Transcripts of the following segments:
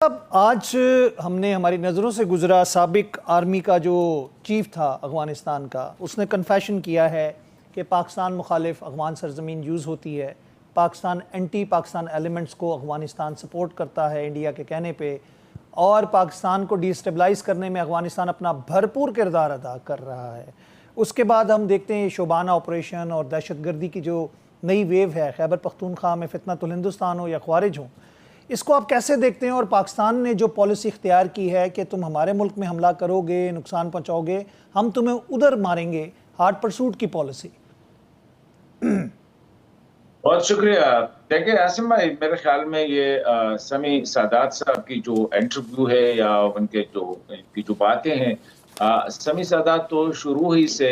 अब आज हमने हमारी नज़रों से गुजरा साबिक आर्मी का जो चीफ था अफ़गानिस्तान का, उसने कन्फेशन किया है कि पाकिस्तान मुखालिफ अफ़गान सरजमीन यूज़ होती है। पाकिस्तान एंटी पाकिस्तान एलिमेंट्स को अफ़गानिस्तान सपोर्ट करता है इंडिया के कहने पे, और पाकिस्तान को डिस्टेबलाइज़ करने में अफ़गानिस्तान अपना भरपूर किरदार अदा कर रहा है। उसके बाद हम देखते हैं शोबाना ऑपरेशन और दहशतगर्दी की जो नई वेव है, खैबर पख्तूनख्वा में फितनतुल हिंदुस्तान हो या ख्वारिज हो, इसको आप कैसे देखते हैं? और पाकिस्तान ने जो पॉलिसी इख्तियार की है कि तुम हमारे मुल्क में हमला करोगे, नुकसान पहुंचाओगे, हम तुम्हें उधर मारेंगे, हार्ड परसूट की पॉलिसी। बहुत शुक्रिया। देखिए आसिम भाई, मेरे ख्याल में ये समी सादात साहब की जो इंटरव्यू है या उनके जो इनकी जो बातें हैं, समी सादात तो शुरू ही से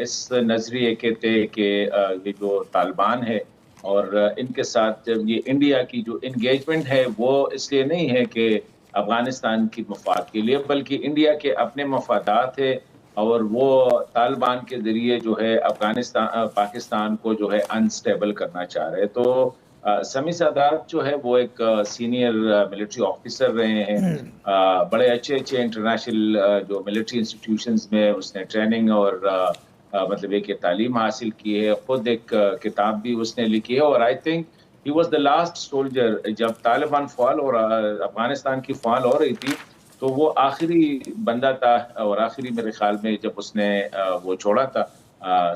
इस नजरिए के थे कि ये जो तालिबान है और इनके साथ ये इंडिया की जो इंगेजमेंट है वो इसलिए नहीं है कि अफगानिस्तान की मफाद के लिए, बल्कि इंडिया के अपने मफादात है और वो तालिबान के जरिए जो है अफगानिस्तान पाकिस्तान को जो है अनस्टेबल करना चाह रहे हैं। तो समी सादात जो है वो एक सीनियर मिलिट्री ऑफिसर रहे हैं। बड़े अच्छे अच्छे इंटरनेशनल जो मिलिट्री इंस्टीट्यूशंस में उसने ट्रेनिंग और मतलब एक तालीम हासिल की है। खुद एक किताब भी उसने लिखी है और I think he was the last soldier जब तालिबान फॉल और अफगानिस्तान की फॉल हो रही थी, तो वो आखिरी बंदा था। और आखिरी मेरे ख्याल में जब उसने वो छोड़ा था,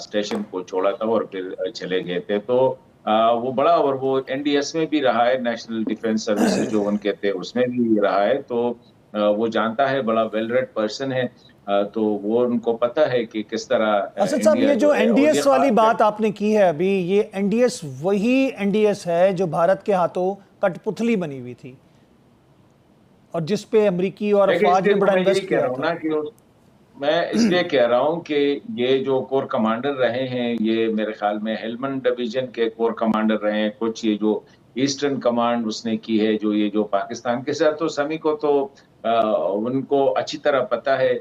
स्टेशन को छोड़ा था और फिर चले गए थे, तो वो बड़ा, और वो एनडीएस में भी रहा है, नेशनल डिफेंस सर्विसेज जो उनके थे उसमें भी रहा है। तो वो जानता है, बड़ा वेल रेड पर्सन है। तो वो उनको पता है कि किस तरह असद साहब, इंडिया ये जो जो है, और ये एनडीएस वाली खास बात आपने की है अभी, ये एनडीएस वही एनडीएस है जो भारत के हाथों कठपुतली बनी हुई थी और जिस पे अमेरिकी और देखिए, अफवाज ने इसलिए तो बड़ा मैं यही इन्वेस्ट कह किया रहा हूँ था। ना कि मैं इसलिए कह रहा हूँ कि ये जो कोर कमांडर रहे हैं, ये मेरे ख्याल में हेलमंड डिवीजन के कोर कमांडर रहे हैं। कुछ ये जो ईस्टर्न कमांड उसने की है, जो ये जो पाकिस्तान के साथ, तो समी को तो उनको अच्छी तरह पता है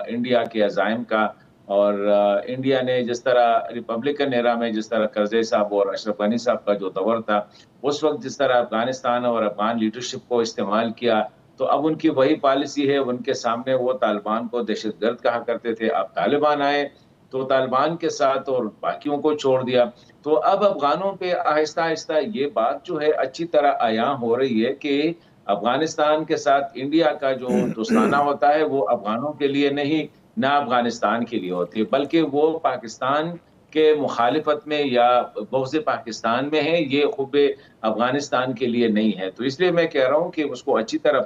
इंडिया के अज़ाइम का। और इंडिया ने जिस तरह रिपब्लिकन एरा में जिस तरह करज़ई साहब और अशरफ गनी साहब का जो दौर था, उस वक्त जिस तरह अफगानिस्तान और अफगान लीडरशिप को इस्तेमाल किया, तो अब उनकी वही पॉलिसी है। उनके सामने वो तालिबान को दहशतगर्द कहा करते थे, अब तालिबान आए तो तालिबान के साथ और बाकियों को छोड़ दिया। तो अब अफगानों पे आहिस्ता आहिस्ता ये बात जो है अच्छी तरह आया हो रही है कि अफगानिस्तान के साथ इंडिया का जो दोस्ताना होता है वो अफगानों के लिए नहीं, ना अफगानिस्तान के लिए होती है, बल्कि वो पाकिस्तान के मुखालिफत में या बुग़्ज़ पाकिस्तान में है, ये खुब अफगानिस्तान के लिए नहीं है। तो इसलिए मैं कह रहा हूँ कि उसको अच्छी तरह